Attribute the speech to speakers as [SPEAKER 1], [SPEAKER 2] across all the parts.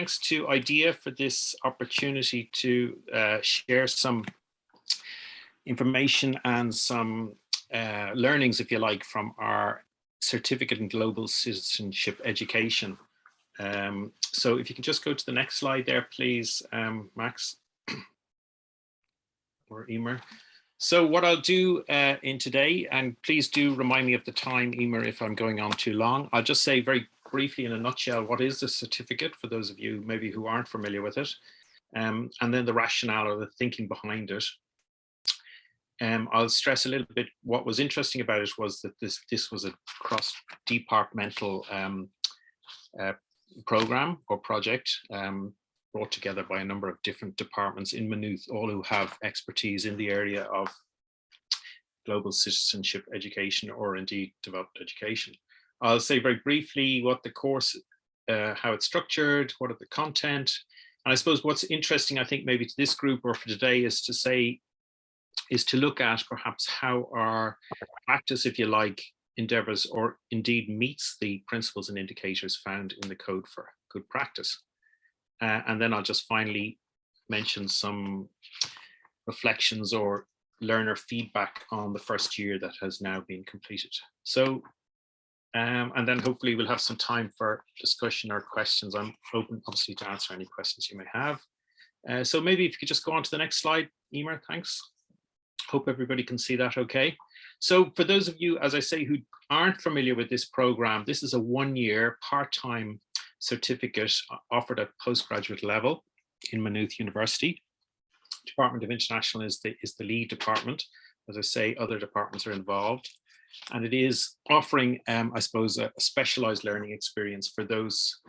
[SPEAKER 1] thanks to IDEA for this opportunity to share some information and some learnings, if you like, from our certificate in Global Citizenship Education. So if you can just go to the next slide there, please, Max or Emer. So what I'll do in today, and please do remind me of the time, Emer, if I'm going on too long. I'll just say very briefly in a nutshell, what is the certificate for those of you maybe who aren't familiar with it, and then the rationale or the thinking behind it. I'll stress a little bit what was interesting about it was that this was a cross-departmental program or project brought together by a number of different departments in Maynooth, all who have expertise in the area of global citizenship education or indeed developed education. I'll say very briefly what the course, how it's structured, what are the content, and I suppose what's interesting, I think maybe to this group or for today is to look at perhaps how our practice, if you like, endeavours or indeed meets the principles and indicators found in the Code for Good Practice. And then I'll just finally mention some reflections or learner feedback on the first year that has now been completed. So, and then hopefully we'll have some time for discussion or questions. I'm open obviously to answer any questions you may have. So maybe if you could just go on to the next slide, Emer, thanks. Hope everybody can see that okay. So for those of you, as I say, who aren't familiar with this program, this is a one-year part-time certificate offered at postgraduate level in Maynooth University. Department of International is the lead department. As I say, other departments are involved. And it is offering, I suppose, a specialized learning experience for those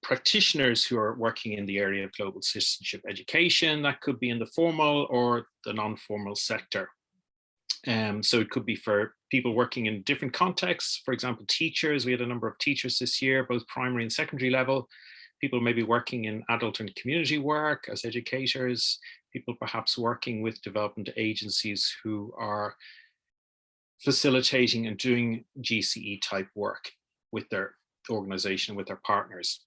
[SPEAKER 1] practitioners who are working in the area of global citizenship education. That could be in the formal or the non-formal sector. So it could be for people working in different contexts, for example, teachers. We had a number of teachers this year, both primary and secondary level. People maybe working in adult and community work as educators, people perhaps working with development agencies who are facilitating and doing GCE type work with their organization, with their partners.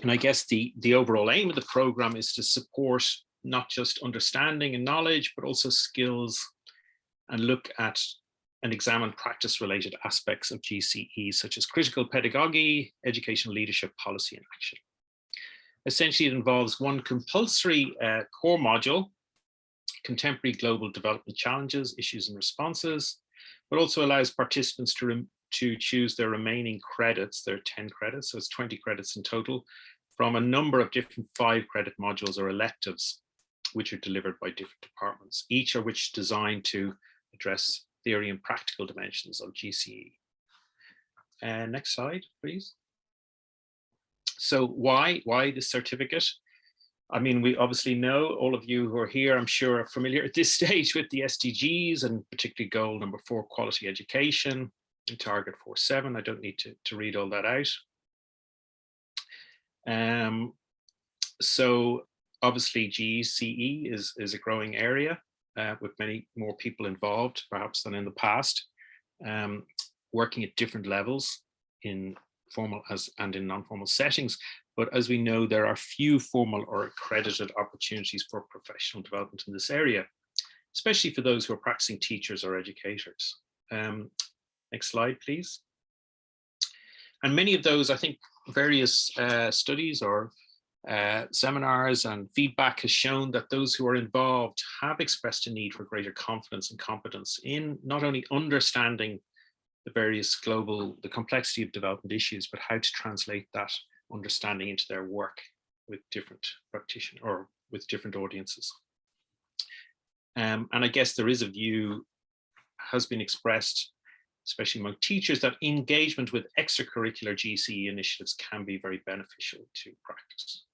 [SPEAKER 1] And I guess the overall aim of the program is to support not just understanding and knowledge, but also skills, and look at and examine practice-related aspects of GCE, such as critical pedagogy, educational leadership, policy, and action. Essentially, it involves one compulsory core module, contemporary global development challenges, issues and responses, but also allows participants to choose their remaining credits. There are 10 credits, so it's 20 credits in total, from a number of different 5-credit modules or electives, which are delivered by different departments, each of which designed to address theory and practical dimensions of GCE. Next slide, please. So why this certificate? I mean, we obviously know, all of you who are here, I'm sure, are familiar at this stage with the SDGs and particularly goal number 4, quality education, and target 4.7. I don't need to read all that out. So obviously GCE is a growing area with many more people involved perhaps than in the past, working at different levels in formal and in non-formal settings. But as we know, there are few formal or accredited opportunities for professional development in this area, especially for those who are practicing teachers or educators. Next slide, please. And many of those, I think, various studies or seminars and feedback has shown that those who are involved have expressed a need for greater confidence and competence in not only understanding the complexity of development issues, but how to translate that understanding into their work with different practitioners or with different audiences. And I guess there is a view, has been expressed, especially among teachers, that engagement with extracurricular GCE initiatives can be very beneficial to practice.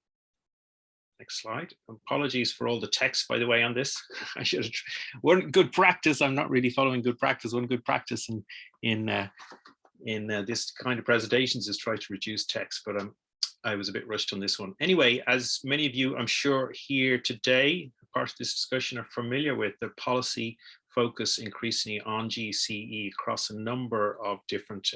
[SPEAKER 1] Next slide. Apologies for all the text, by the way, on this. I should have one good practice. I'm not really following good practice. One good practice in this kind of presentations is try to reduce text, but I was a bit rushed on this one. Anyway, as many of you, I'm sure, here today, part of this discussion are familiar with, the policy focus increasingly on GCE across a number of different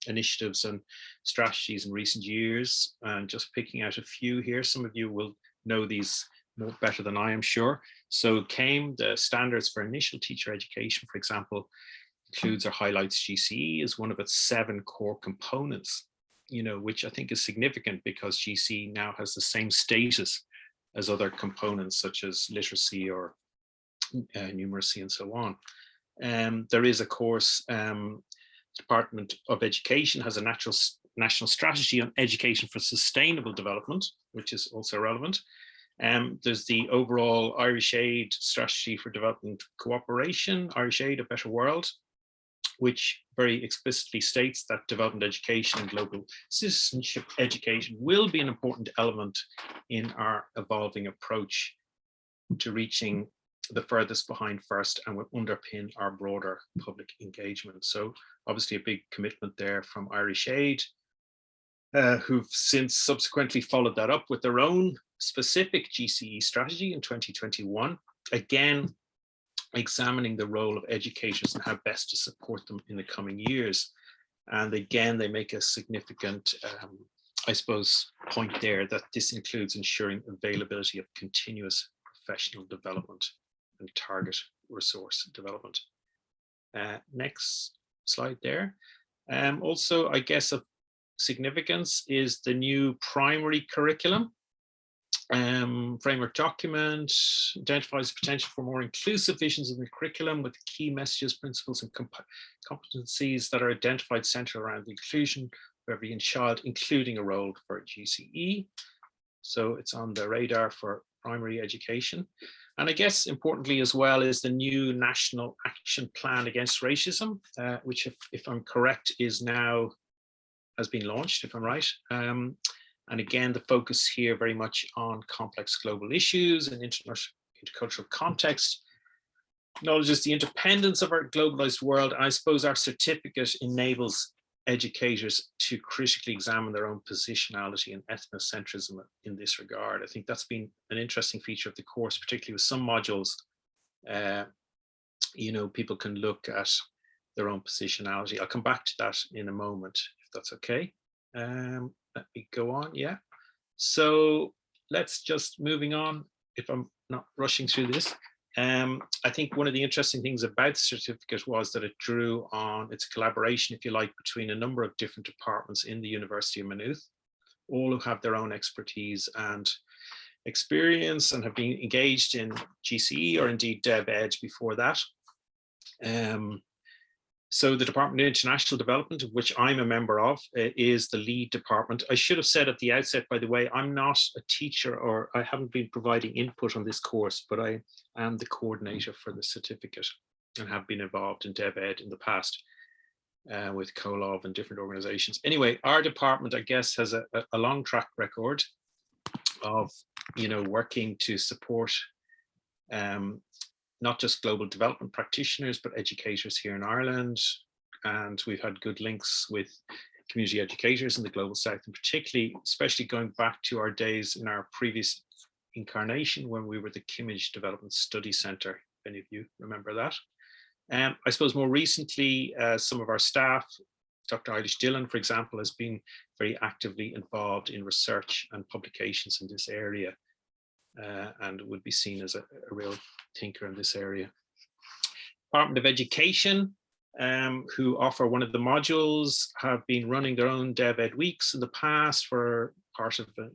[SPEAKER 1] initiatives and strategies in recent years. And just picking out a few here, some of you will know these more better than I am sure. So CAME, the standards for initial teacher education, for example, includes or highlights GCE as one of its 7 core components, which I think is significant because GCE now has the same status as other components such as literacy or numeracy and so on. There is, of course, Department of Education has a national strategy on education for sustainable development, which is also relevant. There's the overall Irish Aid strategy for development cooperation, Irish Aid, A Better World, which very explicitly states that development education and global citizenship education will be an important element in our evolving approach to reaching the furthest behind first and will underpin our broader public engagement. So obviously a big commitment there from Irish Aid, who've since subsequently followed that up with their own specific GCE strategy in 2021, again, examining the role of educators and how best to support them in the coming years. And again, they make a significant, I suppose, point there that this includes ensuring availability of continuous professional development and target resource development. Next slide there. Also, I guess of significance is the new primary curriculum. Framework document identifies potential for more inclusive visions in the curriculum with key messages, principles, and competencies that are identified centered around the inclusion of every child, including a role for GCE. So it's on the radar for primary education. And I guess importantly as well is the new National Action Plan Against Racism, which if I'm correct has been launched, if I'm right. And again, the focus here very much on complex global issues and intercultural context, acknowledges the independence of our globalized world. And I suppose our certificate enables educators to critically examine their own positionality and ethnocentrism in this regard. I think that's been an interesting feature of the course, particularly with some modules. People can look at their own positionality. I'll come back to that in a moment, if that's okay. Let me go on, yeah. So let's just moving on, if I'm not rushing through this. I think one of the interesting things about the certificate was that it drew on its collaboration, if you like, between a number of different departments in the University of Maynooth, all who have their own expertise and experience and have been engaged in GCE or indeed Dev Ed before that. So the Department of International Development, of which I'm a member of, is the lead department. I should have said at the outset, by the way, I'm not a teacher or I haven't been providing input on this course, but I am the coordinator for the certificate and have been involved in Dev Ed in the past with COLOV and different organizations. Anyway, our department, I guess, has a long track record of, working to support not just global development practitioners, but educators here in Ireland. And we've had good links with community educators in the Global South, and particularly, especially going back to our days in our previous incarnation when we were the Kimmage Development Study Centre, if any of you remember that. I suppose more recently, some of our staff, Dr. Eilish Dillon, for example, has been very actively involved in research and publications in this area. And would be seen as a real thinker in this area. Department of Education, who offer one of the modules, have been running their own Dev Ed weeks in the past for part of the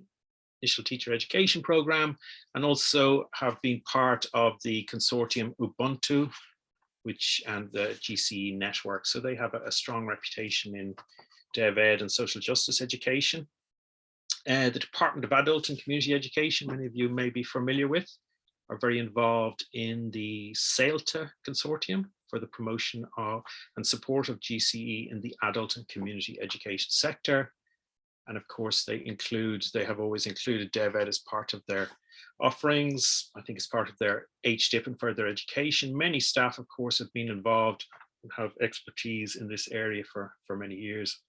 [SPEAKER 1] initial teacher education program, and also have been part of the consortium Ubuntu, and the GCE network. So they have a strong reputation in Dev Ed and social justice education. The Department of Adult and Community Education, many of you may be familiar with, are very involved in the SAILTA consortium for the promotion of and support of GCE in the adult and community education sector. And of course, they have always included Dev Ed as part of their offerings. I think it's part of their HDIP and further education. Many staff, of course, have been involved and have expertise in this area for many years,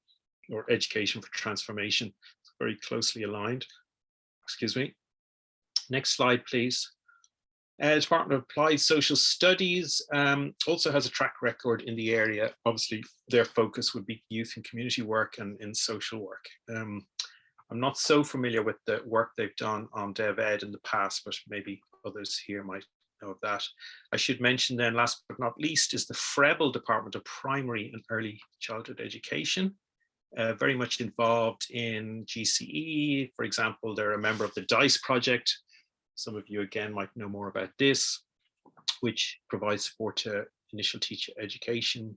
[SPEAKER 1] or education for transformation. Very closely aligned. Excuse me. Next slide, please. Department of Applied Social Studies also has a track record in the area. Obviously, their focus would be youth and community work and in social work. I'm not so familiar with the work they've done on Dev Ed in the past, but maybe others here might know of that. I should mention then, last but not least, is the Frebel Department of Primary and Early Childhood Education. Very much involved in GCE. For example, they're a member of the DICE project. Some of you again might know more about this, which provides support to initial teacher education,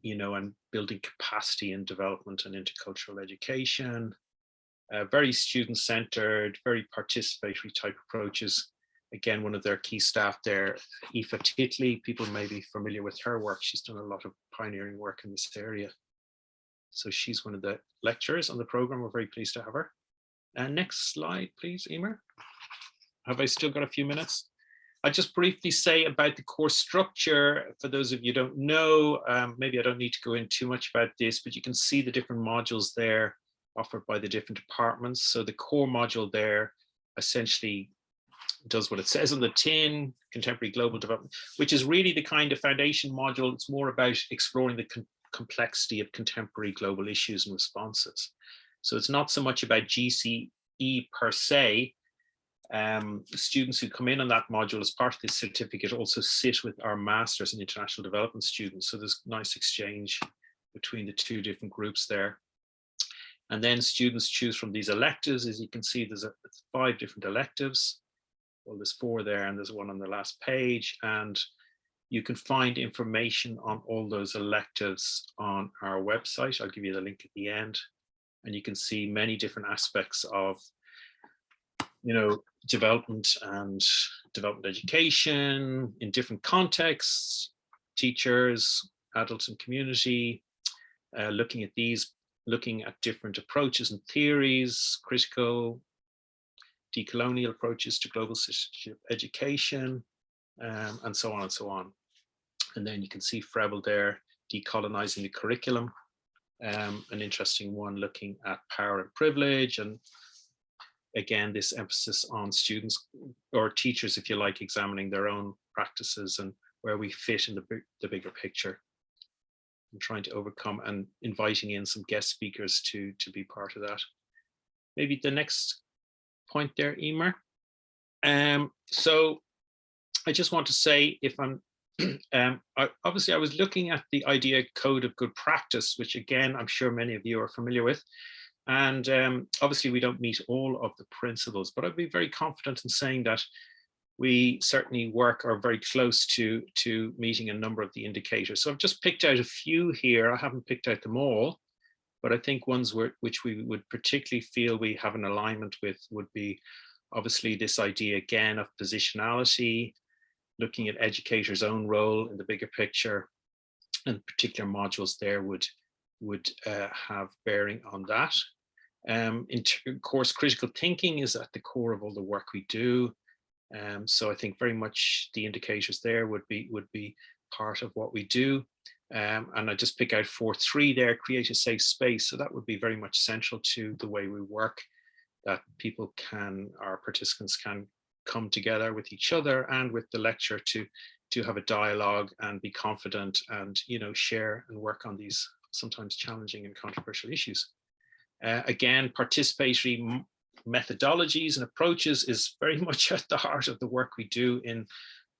[SPEAKER 1] you know, and building capacity and development and intercultural education. Very student-centered, very participatory type approaches. Again, one of their key staff there, Aoife Titley, people may be familiar with her work. She's done a lot of pioneering work in this area. So she's one of the lecturers on the program. We're very pleased to have her. And next slide, please, Emer. Have I still got a few minutes? I'll just briefly say about the course structure. For those of you who don't know, maybe I don't need to go in too much about this, but you can see the different modules there offered by the different departments. So the core module there essentially does what it says on the tin, contemporary global development, which is really the kind of foundation module. It's more about exploring the complexity of contemporary global issues and responses. So it's not so much about GCE per se. Students who come in on that module as part of this certificate also sit with our Masters in International Development students. So there's nice exchange between the two different groups there. And then students choose from these electives. As you can see, there's 5 different electives. Well, there's 4 there and there's one on the last page. And you can find information on all those electives on our website. I'll give you the link at the end. And you can see many different aspects of, you know, development and development education in different contexts, teachers, adults and community, looking at these, looking at different approaches and theories, critical, decolonial approaches to global citizenship education, and so on and so on. And then you can see Frebel there, decolonizing the curriculum, an interesting one looking at power and privilege, and again, this emphasis on students or teachers, if you like, examining their own practices and where we fit in the bigger picture, and trying to overcome and inviting in some guest speakers to be part of that. Maybe the next point there, Emer. So I just want to say, if I'm obviously I was looking at the IDEA Code of Good Practice, which again, I'm sure many of you are familiar with. And obviously we don't meet all of the principles, but I'd be very confident in saying that we certainly are very close to meeting a number of the indicators. So I've just picked out a few here. I haven't picked out them all, but I think ones which we would particularly feel we have an alignment with would be obviously this idea again of positionality, looking at educators' own role in the bigger picture, and particular modules there would have bearing on that. Of course, critical thinking is at the core of all the work we do. So I think very much the indicators there would be part of what we do. And I just pick out 4.3 there, create a safe space. So that would be very much central to the way we work, that people our participants can come together with each other and with the lecturer to have a dialogue and be confident and, you know, share and work on these sometimes challenging and controversial issues. Again, participatory methodologies and approaches is very much at the heart of the work we do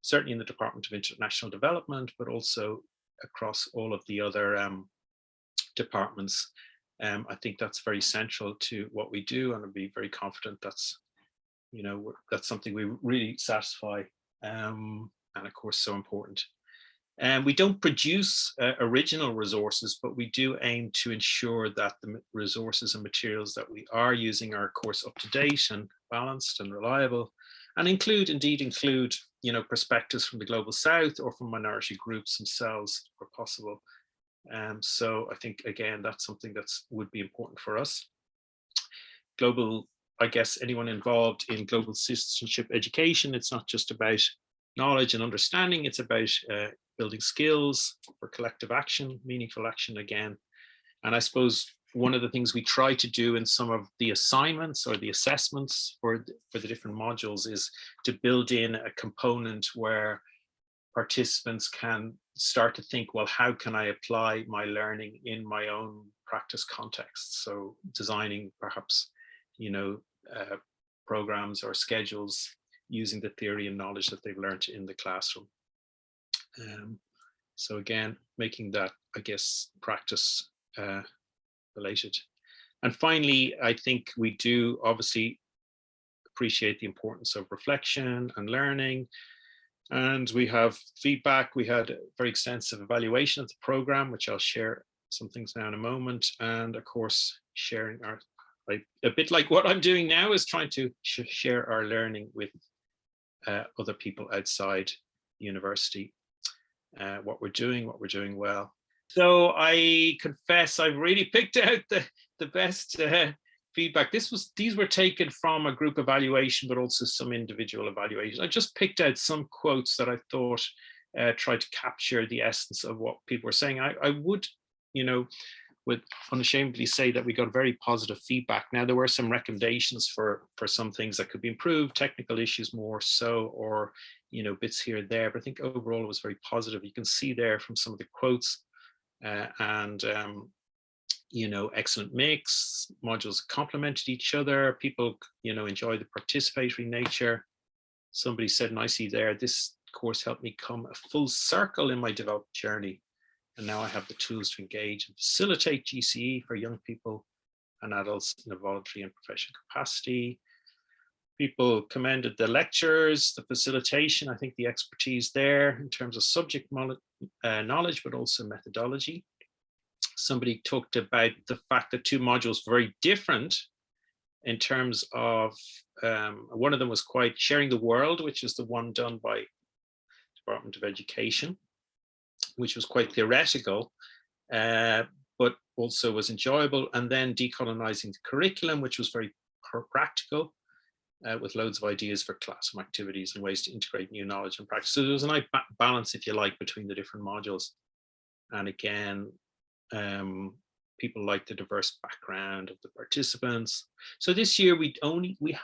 [SPEAKER 1] certainly in the Department of International Development, but also across all of the other departments. I think that's very central to what we do, and I'd be very confident that's, you know, that's something we really satisfy, and of course so important. And we don't produce original resources, but we do aim to ensure that the resources and materials that we are using are, of course, up to date and balanced and reliable, and include, you know, perspectives from the Global South or from minority groups themselves where possible. So I think, again, that's something that would be important for us. I guess anyone involved in global citizenship education, it's not just about knowledge and understanding, it's about building skills for collective action, meaningful action again. And I suppose one of the things we try to do in some of the assignments or the assessments for the different modules is to build in a component where participants can start to think, well, how can I apply my learning in my own practice context? So designing perhaps, programs or schedules using the theory and knowledge that they've learned in the classroom. So again, making that, I guess, practice related. And finally, I think we do obviously appreciate the importance of reflection and learning. And we have feedback. We had a very extensive evaluation of the program, which I'll share some things now in a moment. And of course, sharing a bit like what I'm doing now is trying to share our learning with other people outside the university, what we're doing well. So I confess I've really picked out the best feedback. These were taken from a group evaluation, but also some individual evaluations. I just picked out some quotes that I thought tried to capture the essence of what people were saying. I would, would unashamedly say that we got very positive feedback. Now, there were some recommendations for some things that could be improved, technical issues more so, or, bits here and there, but I think overall it was very positive. You can see there from some of the quotes excellent mix, modules complemented each other, people, enjoy the participatory nature. Somebody said nicely there, this course helped me come a full circle in my development journey. And now I have the tools to engage and facilitate GCE for young people and adults in a voluntary and professional capacity. People commended the lectures, the facilitation, I think the expertise there in terms of subject knowledge, but also methodology. Somebody talked about the fact that two modules were very different in terms of, one of them was quite sharing the world, which is the one done by Department of Education, which was quite theoretical, but also was enjoyable. And then decolonizing the curriculum, which was very practical, with loads of ideas for classroom activities and ways to integrate new knowledge and practice. So there was a nice balance, if you like, between the different modules. And again, people like the diverse background of the participants. So this year we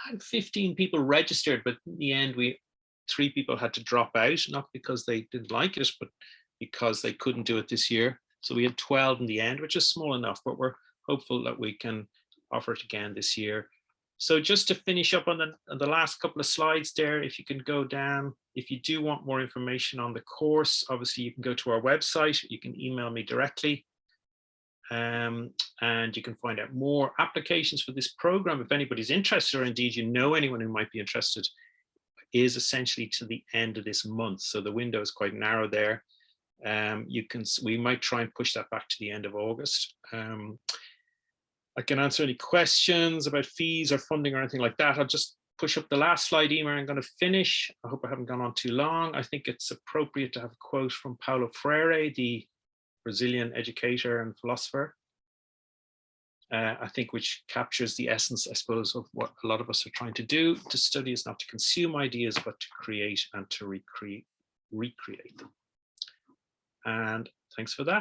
[SPEAKER 1] had 15 people registered, but in the end 3 people had to drop out, not because they didn't like it, but because they couldn't do it this year. So we had 12 in the end, which is small enough, but we're hopeful that we can offer it again this year. So just to finish up on the last couple of slides there, if you can go down, if you do want more information on the course, obviously you can go to our website, you can email me directly. And you can find out more applications for this program. If anybody's interested, or indeed anyone who might be interested, is essentially to the end of this month. So the window is quite narrow there. We might try and push that back to the end of August. I can answer any questions about fees or funding or anything like that. I'll just push up the last slide, Emer. I'm going to finish. I hope I haven't gone on too long. I think it's appropriate to have a quote from Paulo Freire, the Brazilian educator and philosopher, I think, which captures the essence, I suppose, of what a lot of us are trying to do. To study is not to consume ideas, but to create and to recreate them. And thanks for that.